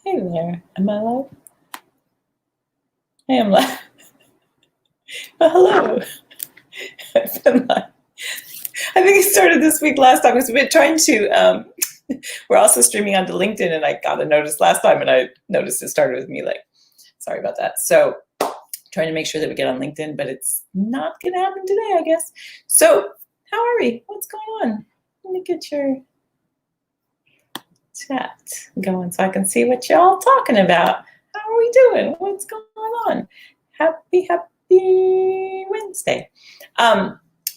Hey there, am I live? I am live. But hello. I've been live. I think it started this week last time because we've been trying to, we're also streaming onto LinkedIn, and I got a notice last time and I noticed it started with me late. Sorry about that. So trying to make sure that we get on LinkedIn, but it's not going to happen today, I guess. So how are we? What's going on? Let me get your chat going so I can see what y'all talking about. How are we doing? What's going on? Happy Wednesday.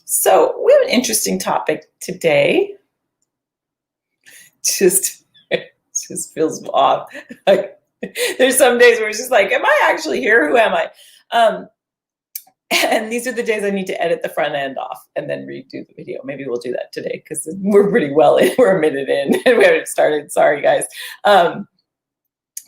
So we have an interesting topic today. Just feels off. Like there's some days where it's just like, am I actually here? Who am I? And these are the days I need to edit the front end off and then redo the video. Maybe we'll do that today because we're pretty well in. We're a minute in and we haven't started. Sorry, guys.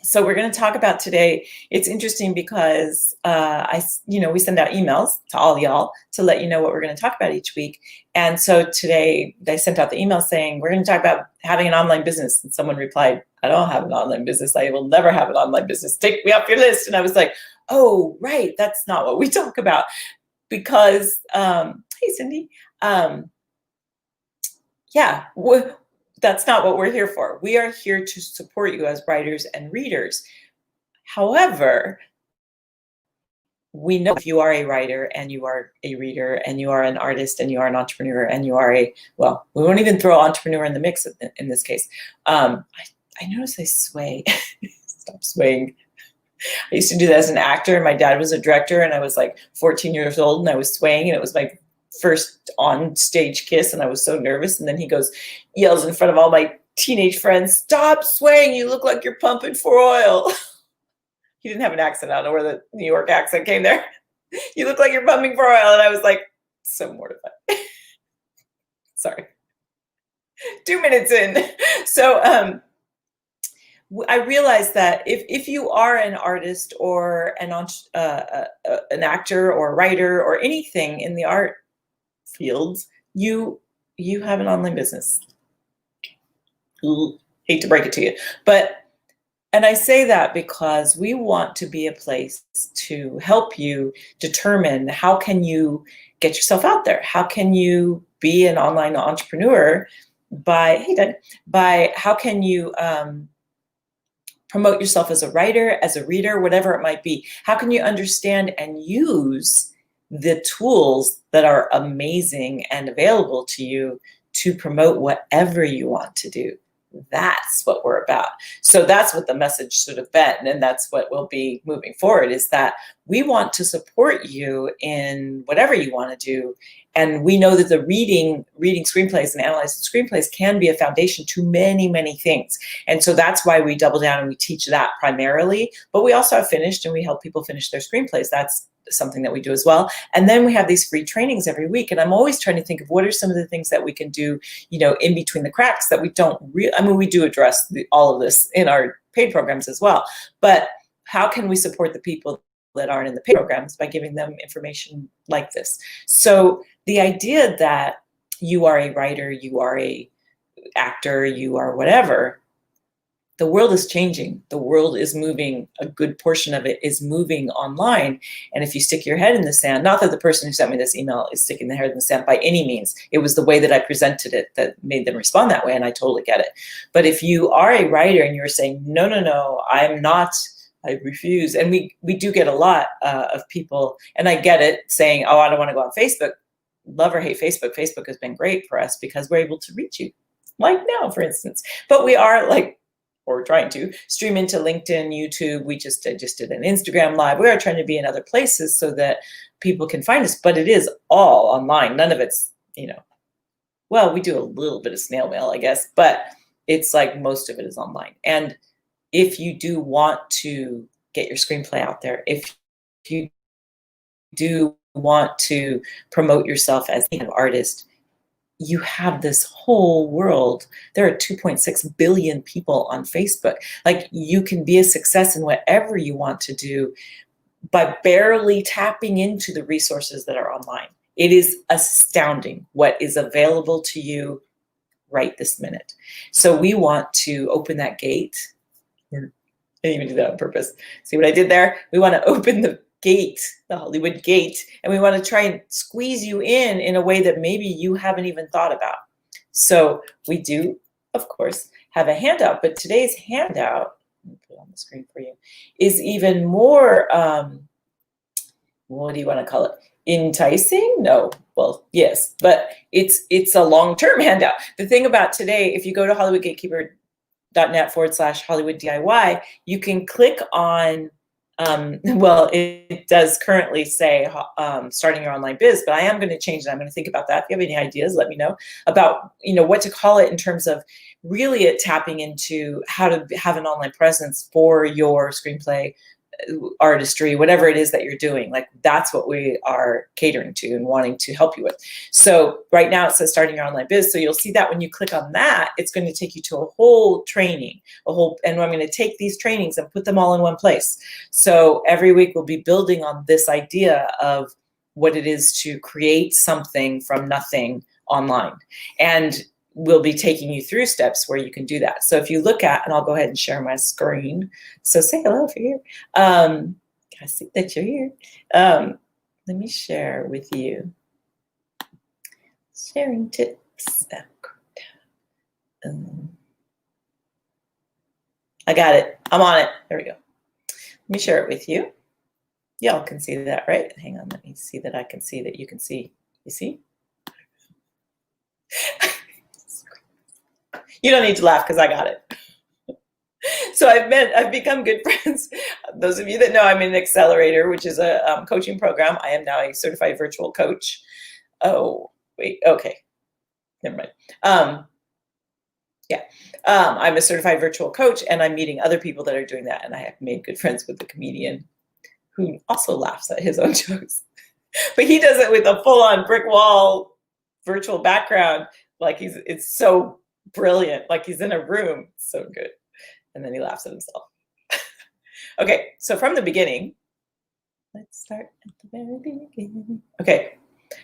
So we're going to talk about today. It's interesting because we send out emails to all y'all to let you know what we're going to talk about each week. And so today they sent out the email saying, we're going to talk about having an online business. And someone replied, I don't have an online business. I will never have an online business. Take me off your list. And I was like, oh, right. That's not what we talk about. Because, hey, Cindy. That's not what we're here for. We are here to support you as writers and readers. However, we know if you are a writer and you are a reader and you are an artist and you are an entrepreneur and you are we won't even throw entrepreneur in the mix in this case. I notice I sway. Stop swaying. I used to do that as an actor. My dad was a director and I was like 14 years old and I was swaying and it was my first on stage kiss and I was so nervous. And then he yells in front of all my teenage friends, stop swaying, you look like you're pumping for oil. He didn't have an accent. I don't know where the New York accent came there. You look like you're pumping for oil. And I was like, so mortified. Sorry. 2 minutes in. So I realized that if you are an artist or an actor or a writer or anything in the art fields, you have an online business. Hate to break it to you, and I say that because we want to be a place to help you determine how can you get yourself out there? How can you be an online entrepreneur by how can you promote yourself as a writer, as a reader, whatever it might be? How can you understand and use the tools that are amazing and available to you to promote whatever you want to do? That's what we're about. So that's what the message should have been. And that's what we'll be moving forward, is that we want to support you in whatever you want to do. And we know that the reading screenplays and analyzing screenplays can be a foundation to many, many things. And so that's why we double down and we teach that primarily. But we also have finished and we help people finish their screenplays. That's something that we do as well. And then we have these free trainings every week. And I'm always trying to think of what are some of the things that we can do, in between the cracks that we don't we do address all of this in our paid programs as well. But how can we support the people that aren't in the paid programs by giving them information like this? So the idea that you are a writer, you are a actor, you are whatever, the world is changing. The world is moving. A good portion of it is moving online. And if you stick your head in the sand, not that the person who sent me this email is sticking their head in the sand by any means. It was the way that I presented it that made them respond that way, and I totally get it. But if you are a writer and you're saying, no, I'm not, I refuse. And we do get a lot of people, and I get it, saying, oh, I don't want to go on Facebook. Love or hate Facebook. Facebook has been great for us because we're able to reach you, like now, for instance. But we are or trying to stream into LinkedIn, YouTube. We just did an Instagram live. We are trying to be in other places so that people can find us, but it is all online. None of it's, we do a little bit of snail mail, I guess, but it's like most of it is online. And if you do want to get your screenplay out there, if you do want to promote yourself as an artist, you have this whole world. There are 2.6 billion people on Facebook. You can be a success in whatever you want to do by barely tapping into the resources that are online. It is astounding what is available to you right this minute. So we want to open that gate. I didn't even do that on purpose. See what I did there? We want to open the gate, the Hollywood gate, and we want to try and squeeze you in a way that maybe you haven't even thought about. So we do, of course, have a handout, but today's handout, let me put it on the screen for you, is even more, what do you want to call it? Enticing? No. Well, yes, but it's a long-term handout. The thing about today, if you go to hollywoodgatekeeper.net/Hollywood DIY, you can click on, well, it does currently say starting your online biz, but I am going to change it. I'm going to think about that. If you have any ideas, let me know about, what to call it in terms of really tapping into how to have an online presence for your screenplay, artistry, whatever it is that you're doing. Like, that's what we are catering to and wanting to help you with. So right now it says starting your online biz. So you'll see that when you click on that, it's going to take you to a whole training, and I'm going to take these trainings and put them all in one place. So every week we'll be building on this idea of what it is to create something from nothing online. And we'll be taking you through steps where you can do that. So if you look at, and I'll go ahead and share my screen. So say hello if you're here. I see that you're here. Let me share with you. Sharing tips. I got it. I'm on it. There we go. Let me share it with you. Y'all can see that, right? Hang on. Let me see that I can see that you can see. You see? You don't need to laugh because I got it. So I've become good friends. Those of you that know, I'm in Accelerator, which is a coaching program. I am now a certified virtual coach. Oh, wait. Okay. Never mind. I'm a certified virtual coach, and I'm meeting other people that are doing that. And I have made good friends with the comedian who also laughs at his own jokes. But he does it with a full-on brick wall virtual background. Like it's so brilliant. Like he's in a room. So good. And then he laughs at himself. Okay, so from the beginning, let's start at the very beginning. Okay,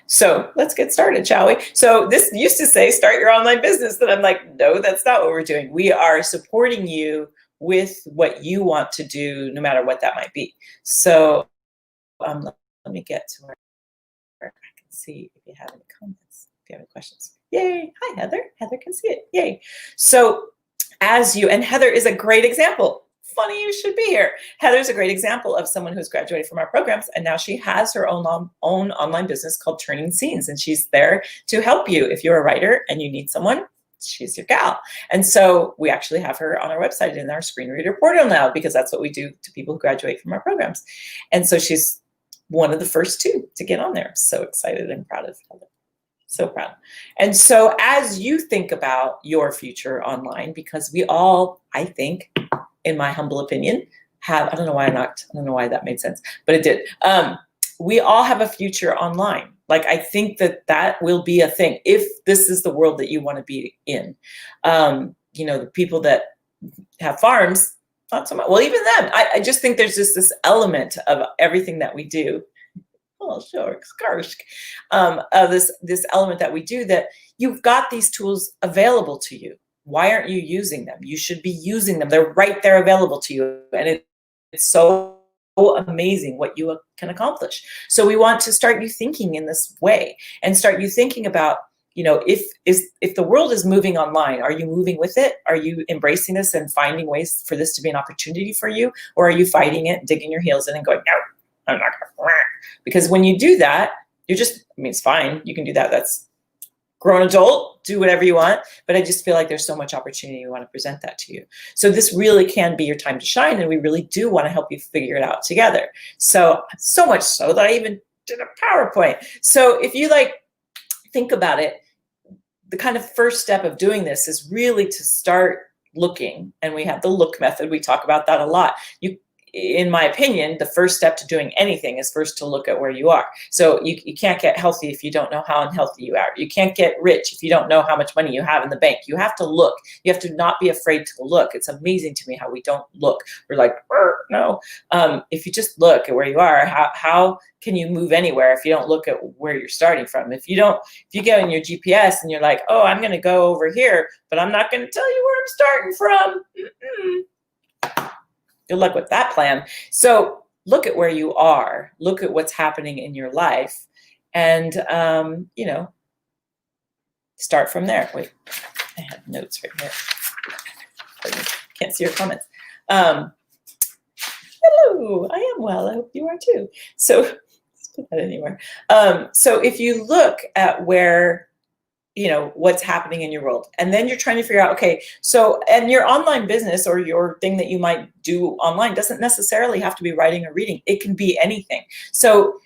so let's get started, shall we? So this used to say start your online business, and I'm like, no, that's not what we're doing. We are supporting you with what you want to do, no matter what that might be. So let me get to where I can see if you have any comments, if you have any questions. Yay. Hi, Heather. Heather can see it. Yay. So and Heather is a great example. Funny you should be here. Heather's a great example of someone who's graduated from our programs, and now she has her own online business called Turning Scenes, and she's there to help you. If you're a writer and you need someone, she's your gal. And so we actually have her on our website in our screen reader portal now, because that's what we do to people who graduate from our programs. And so she's one of the first two to get on there. So excited and proud of Heather. So proud. And so as you think about your future online, because we all, I think, in my humble opinion, I don't know why that made sense, but it did. We all have a future online. Like, I think that will be a thing if this is the world that you want to be in. The people that have farms, not so much. Well, even them, I just think there's just this element of everything that we do. Oh, sure, this element that we do, that you've got these tools available to you. Why aren't you using them? You should be using them. They're right there available to you. And it's so amazing what you can accomplish. So we want to start you thinking in this way, and start you thinking about, if the world is moving online, are you moving with it? Are you embracing this and finding ways for this to be an opportunity for you? Or are you fighting it, digging your heels in and going, no, I'm not going to. Because when you do that, it's fine. You can do that. That's grown adult, do whatever you want. But I just feel like there's so much opportunity. We want to present that to you. So this really can be your time to shine. And we really do want to help you figure it out together. So much so that I even did a PowerPoint. So if you think about it, the kind of first step of doing this is really to start looking. And we have the look method. We talk about that a lot. In my opinion, the first step to doing anything is first to look at where you are. So you can't get healthy if you don't know how unhealthy you are. You can't get rich if you don't know how much money you have in the bank. You have to look. You have to not be afraid to look. It's amazing to me how we don't look. We're like, no. If you just look at where you are, how can you move anywhere if you don't look at where you're starting from? If you go in your GPS and you're like, oh, I'm going to go over here, but I'm not going to tell you where I'm starting from. Good luck with that plan. So look at where you are, look at what's happening in your life, and, start from there. Wait, I have notes right here. Pardon me. Can't see your comments. Um, Hello, I am well. I hope you are too. So let's put that anywhere. So if you look at where, what's happening in your world, and then you're trying to figure out, okay, so, and your online business or your thing that you might do online doesn't necessarily have to be writing or reading. It can be anything. So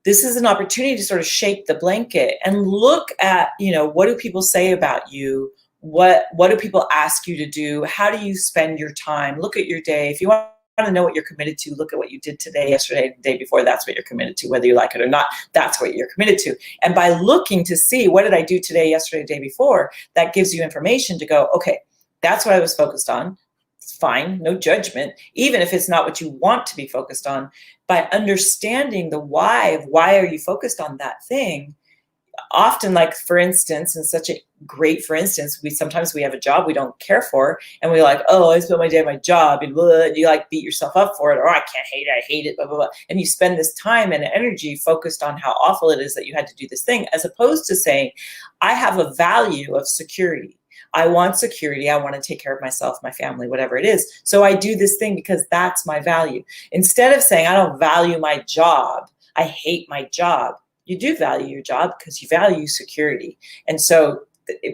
this is an opportunity to sort of shake the blanket and look at, what do people say about you? What do people ask you to do? How do you spend your time? Look at your day. If you want to know what you're committed to, look at what you did today, yesterday, the day before. That's what you're committed to, whether you like it or not. That's what you're committed to. And by looking to see what did I do today, yesterday, the day before, that gives you information to go, okay, that's what I was focused on. It's fine, no judgment, even if it's not what you want to be focused on. By understanding the why of why are you focused on that thing, often, like, for instance, and such a great for instance, sometimes we have a job we don't care for, and we're like, oh, I spent my day at my job, and blah, and you like beat yourself up for it, or I can't hate it, I hate it, blah, blah, blah. And you spend this time and energy focused on how awful it is that you had to do this thing, as opposed to saying, I have a value of security. I want security. I want to take care of myself, my family, whatever it is. So I do this thing because that's my value. Instead of saying, I don't value my job, I hate my job. You do value your job because you value security. And so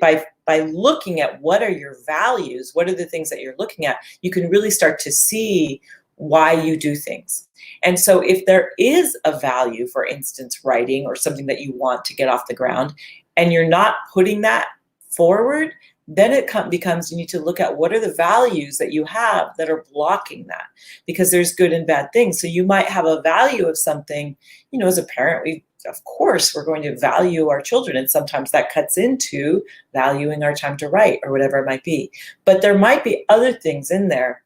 by looking at what are your values, what are the things that you're looking at, you can really start to see why you do things. And so if there is a value, for instance, writing or something that you want to get off the ground, and you're not putting that forward, then it becomes, you need to look at what are the values that you have that are blocking that, because there's good and bad things. So you might have a value of something, as a parent, of course, we're going to value our children. And sometimes that cuts into valuing our time to write or whatever it might be. But there might be other things in there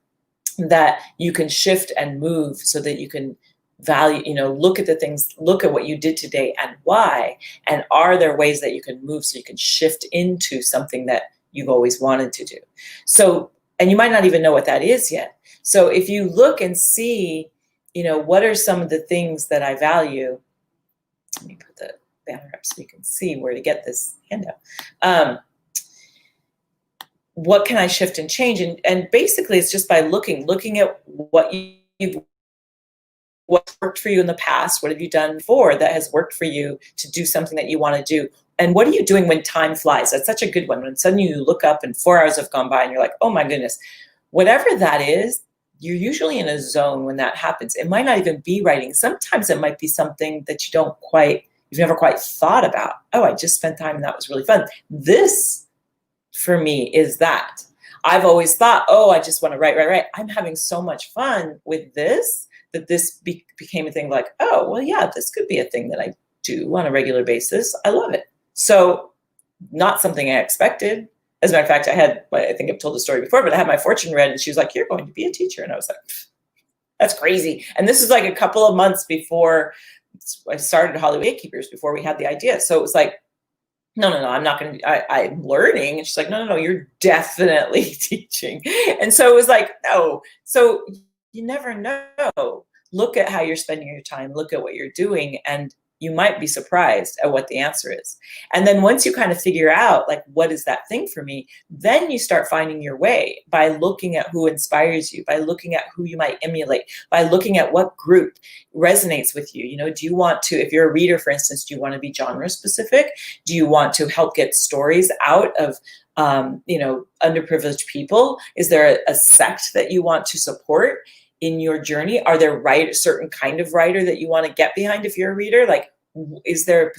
that you can shift and move so that you can value, look at the things, look at what you did today and why, and are there ways that you can move so you can shift into something that you've always wanted to do. So, and you might not even know what that is yet. So if you look and see, what are some of the things that I value. Let me put the banner up so you can see where to get this handout. What can I shift and change? And basically it's just by looking at what's worked for you in the past. What have you done before that has worked for you to do something that you want to do? And what are you doing when time flies? That's such a good one. When suddenly you look up and 4 hours have gone by and you're like, oh my goodness, whatever that is, you're usually in a zone when that happens. It might not even be writing. Sometimes it might be something that you've never quite thought about. Oh, I just spent time and that was really fun. This, for me, is that. I've always thought, oh, I just want to write. I'm having so much fun with this that this became a thing like, oh, well, yeah, this could be a thing that I do on a regular basis. I love it. So not something I expected. As a matter of fact, I think I've told the story before, but I had my fortune read and she was like, you're going to be a teacher. And I was like, that's crazy. And this is like a couple of months before I started Hollywood Gatekeepers, before we had the idea. So it was like, no, I'm not going to, I'm learning. And she's like, no, you're definitely teaching. And so it was like, no. So you never know. Look at how you're spending your time. Look at what you're doing. And you might be surprised at what the answer is. And then once you kind of figure out, like, what is that thing for me, then you start finding your way by looking at who inspires you, by looking at who you might emulate, by looking at what group resonates with you. Do you want to, if you're a reader, for instance, do you want to be genre specific? Do you want to help get stories out of underprivileged people? Is there a sect that you want to support in your journey? Are there certain kind of writer that you want to get behind if you're a reader? Like, is there,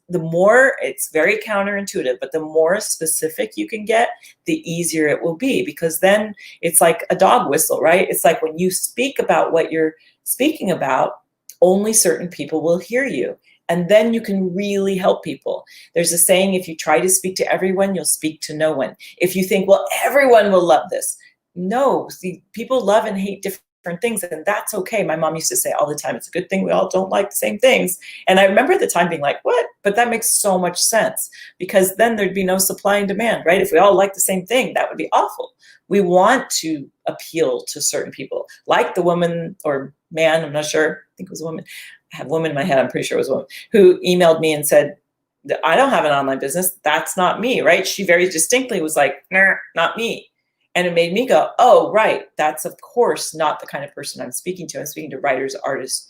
the more, it's very counterintuitive, but the more specific you can get, the easier it will be, because then it's like a dog whistle, right? It's like when you speak about what you're speaking about, only certain people will hear you. And then you can really help people. There's a saying, if you try to speak to everyone, you'll speak to no one. If you think, well, everyone will love this. No, see, people love and hate different different things, and that's okay. My mom used to say all the time, it's a good thing we all don't like the same things. And I remember at the time being like, what? But that makes so much sense, because then there'd be no supply and demand, right? If we all like the same thing, that would be awful. We want to appeal to certain people, like the woman or man, I'm not sure, I think it was a woman. I have woman in my head, I'm pretty sure it was a woman, who emailed me and said, I don't have an online business. That's not me, right? She very distinctly was like, nah, not me. And it made me go, oh, right. That's of course not the kind of person I'm speaking to. I'm speaking to writers, artists,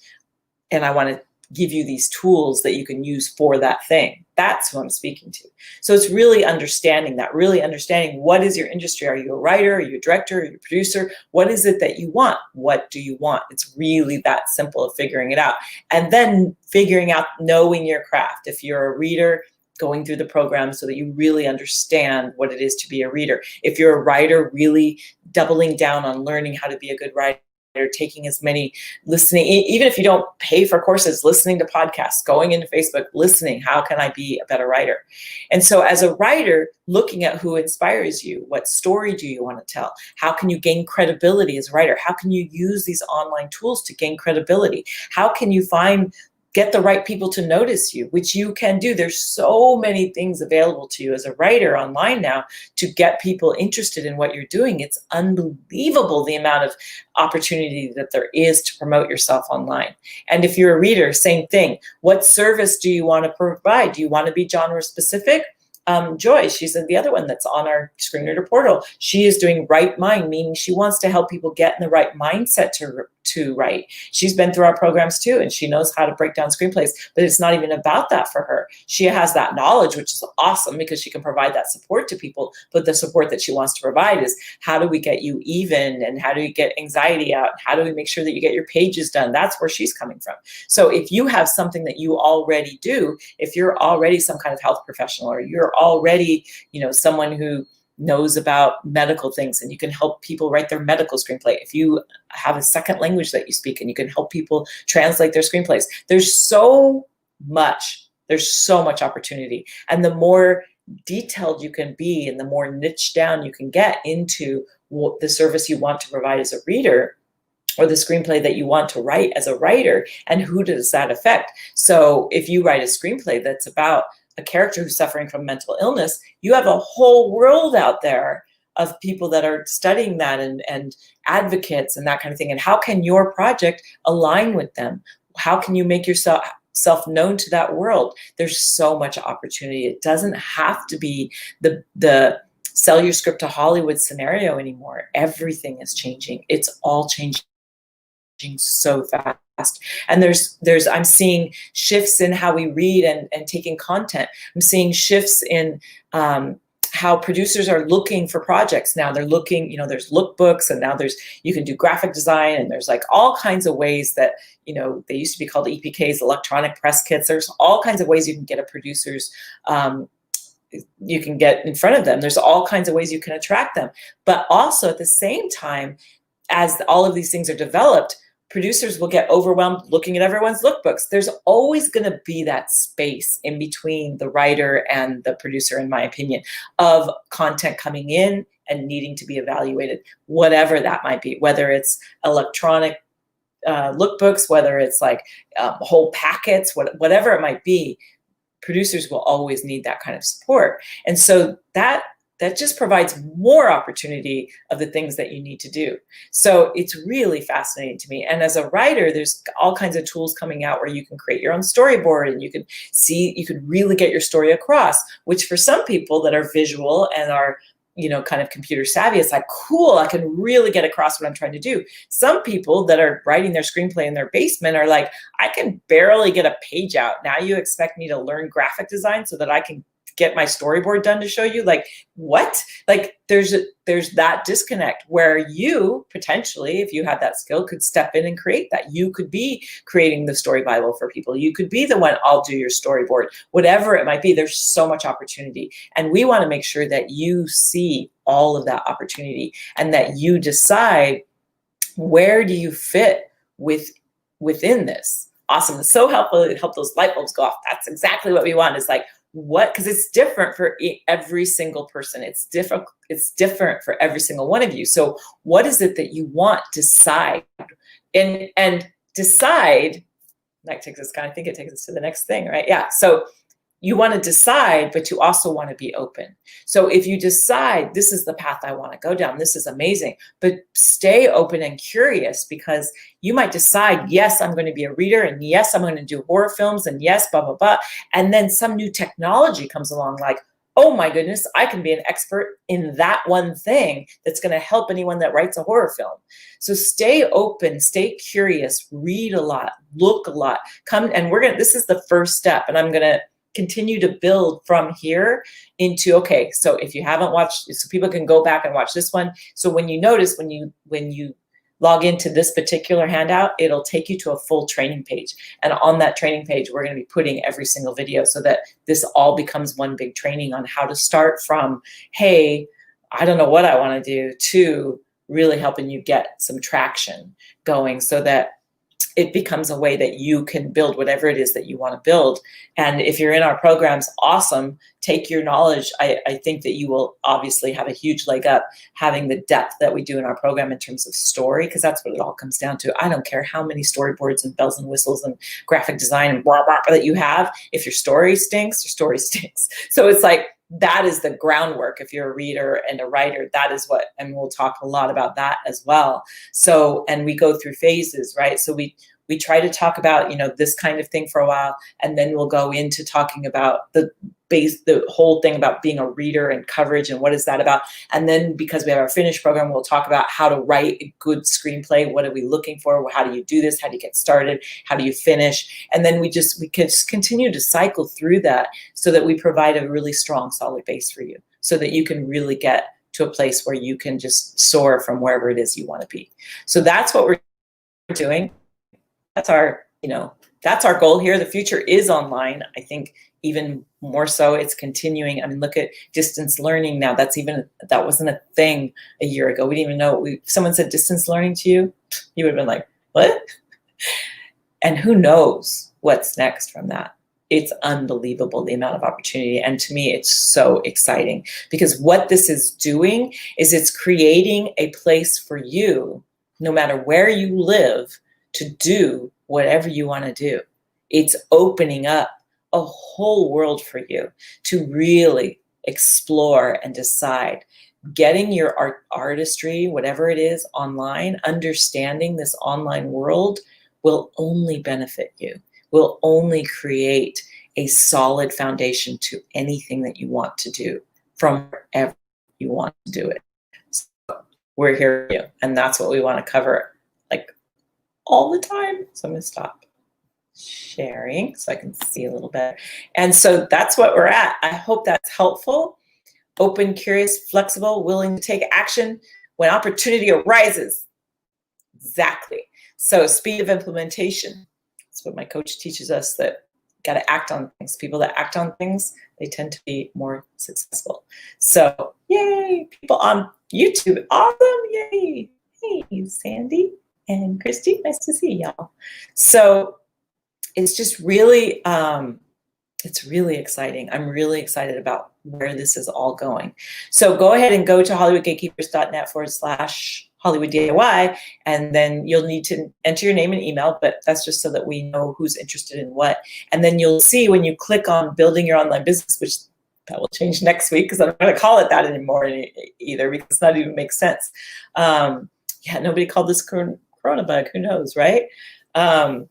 and I want to give you these tools that you can use for that thing. That's who I'm speaking to. So it's really understanding that, really understanding what is your industry. Are you a writer? Are you a director? Are you a producer? What is it that you want? What do you want? It's really that simple of figuring it out. And then figuring out, knowing your craft. If you're a reader, going through the program so that you really understand what it is to be a reader. If you're a writer, really doubling down on learning how to be a good writer, taking as many, listening, even if you don't pay for courses, listening to podcasts, going into Facebook, listening, how can I be a better writer? And so as a writer, looking at who inspires you, what story do you want to tell? How can you gain credibility as a writer? How can you use these online tools to gain credibility? How can you get the right people to notice you, which you can do. There's so many things available to you as a writer online now to get people interested in what you're doing. It's unbelievable the amount of opportunity that there is to promote yourself online. And if you're a reader, same thing. What service do you want to provide? Do you want to be genre specific? Joy, she's the other one that's on our Screen Reader portal. She is doing Right Mind, meaning she wants to help people get in the right mindset to write. She's been through our programs too, and she knows how to break down screenplays, but it's not even about that for her. She has that knowledge, which is awesome because she can provide that support to people, but the support that she wants to provide is, how do we get you even, and how do we get anxiety out? How do we make sure that you get your pages done? That's where she's coming from. So if you have something that you already do, if you're already some kind of health professional, or you're already, someone who knows about medical things and you can help people write their medical screenplay, if you have a second language that you speak and you can help people translate their screenplays, there's so much opportunity. And the more detailed you can be and the more niche down you can get into what the service you want to provide as a reader, or the screenplay that you want to write as a writer, and who does that affect? So if you write a screenplay that's about a character who's suffering from mental illness, you have a whole world out there of people that are studying that, and advocates and that kind of thing. And how can your project align with them? How can you make yourself known to that world? There's so much opportunity. It doesn't have to be the sell your script to Hollywood scenario anymore. Everything is changing. It's all changing so fast. And I'm seeing shifts in how we read and take in content. I'm seeing shifts in how producers are looking for projects now. They're looking, there's lookbooks, and now you can do graphic design, and there's like all kinds of ways that, they used to be called EPKs, electronic press kits. There's all kinds of ways you can get a producer's, you can get in front of them. There's all kinds of ways you can attract them. But also at the same time, as all of these things are developed, producers will get overwhelmed looking at everyone's lookbooks. There's always going to be that space in between the writer and the producer, in my opinion, of content coming in and needing to be evaluated, whatever that might be, whether it's electronic lookbooks, whether it's like whole packets, whatever it might be. Producers will always need that kind of support. And so that just provides more opportunity of the things that you need to do. So it's really fascinating to me. And as a writer, there's all kinds of tools coming out where you can create your own storyboard, and you can really get your story across, which for some people that are visual and are kind of computer savvy, it's like, cool, I can really get across what I'm trying to do. Some people that are writing their screenplay in their basement are like, I can barely get a page out. Now you expect me to learn graphic design so that I can get my storyboard done to show you? Like, what? Like, there's that disconnect where you potentially, if you had that skill, could step in and create that. You could be creating the story Bible for people. You could be the one, I'll do your storyboard, whatever it might be. There's so much opportunity. And we want to make sure that you see all of that opportunity and that you decide, where do you fit within this? Awesome. It's so helpful. It helped those light bulbs go off. That's exactly what we want. Is like, because it's different for every single person. It's different for every single one of you. So what is it that you want? Decide. And decide, that takes us, I think it takes us to the next thing, right? Yeah. So you want to decide, but you also want to be open. So if you decide this is the path I want to go down, this is amazing, but stay open and curious, because you might decide, yes, I'm going to be a reader, and yes, I'm going to do horror films, and yes, blah, blah, blah. And then some new technology comes along, like, oh my goodness, I can be an expert in that one thing that's going to help anyone that writes a horror film. So stay open, stay curious, read a lot, look a lot, come, and this is the first step, and I'm going to continue to build from here into, okay, so if you haven't watched, so people can go back and watch this one. So when you notice, when you log into this particular handout, it'll take you to a full training page. And on that training page, we're going to be putting every single video so that this all becomes one big training on how to start from, hey, I don't know what I want to do, to really helping you get some traction going, so that it becomes a way that you can build whatever it is that you want to build. And if you're in our programs, awesome. Take your knowledge. I think that you will obviously have a huge leg up having the depth that we do in our program in terms of story, because that's what it all comes down to. I don't care how many storyboards and bells and whistles and graphic design and blah, blah, blah that you have. If your story stinks, your story stinks. So it's like, that is the groundwork. If you're a reader and a writer, that is what, and we'll talk a lot about that as well. So, and we go through phases, right? So we try to talk about, this kind of thing for a while, and then we'll go into talking about the whole thing about being a reader and coverage and what is that about. And then, because we have our finished program, we'll talk about how to write a good screenplay. What are we looking for? How do you do this? How do you get started? How do you finish? And then we can just continue to cycle through that, so that we provide a really strong, solid base for you, so that you can really get to a place where you can just soar from wherever it is you want to be. So that's what we're doing. That's our goal here. The future is online. I think even more so, it's continuing. I mean, look at distance learning now. That wasn't a thing a year ago. We didn't even know. If someone said distance learning to you, you would have been like, what? And who knows what's next from that? It's unbelievable, the amount of opportunity. And to me, it's so exciting, because what this is doing is it's creating a place for you, no matter where you live, to do whatever you want to do. It's opening up a whole world for you to really explore and decide. Getting your artistry, whatever it is, online, understanding this online world will only benefit you, will only create a solid foundation to anything that you want to do from wherever you want to do it. So we're here for you, and that's what we want to cover, like, all the time. So I'm going to stop sharing so I can see a little bit. And so that's what we're at. I hope that's helpful. Open, curious, flexible, willing to take action when opportunity arises. Exactly. So speed of implementation. That's what my coach teaches us, that got to act on things. People that act on things, they tend to be more successful. So yay, people on YouTube. Awesome. Yay. Hey, Sandy and Christy, nice to see y'all. So it's just really, it's really exciting. I'm really excited about where this is all going. So go ahead and go to hollywoodgatekeepers.net/Hollywood DIY, and then you'll need to enter your name and email, but that's just so that we know who's interested in what. And then you'll see when you click on building your online business, which that will change next week, because I'm not going to call it that anymore either, because it's not even makes sense. Yeah, nobody called this Corona bug. Who knows, right? Yeah,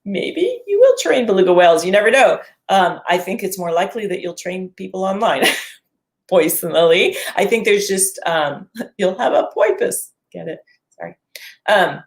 maybe you will train beluga whales. You never know. I think it's more likely that you'll train people online. Personally, I think there's just you'll have a porpoise. Get it? Sorry. Yeah,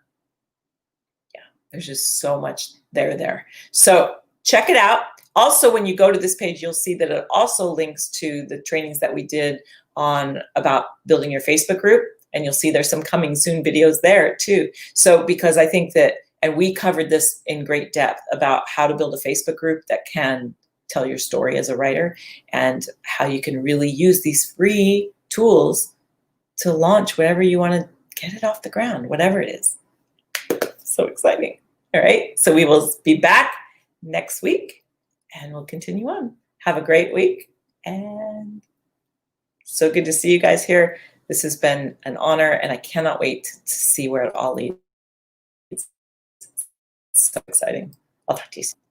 there's just so much there. So check it out. Also, when you go to this page, you'll see that it also links to the trainings that we did on about building your Facebook group. And you'll see there's some coming soon videos there too. So because I think that, and we covered this in great depth about how to build a Facebook group that can tell your story as a writer, and how you can really use these free tools to launch whatever you want to get it off the ground, whatever it is. So exciting. All right. So we will be back next week, and we'll continue on. Have a great week, and so good to see you guys here. This has been an honor, and I cannot wait to see where it all leads. It's so exciting. I'll talk to you soon.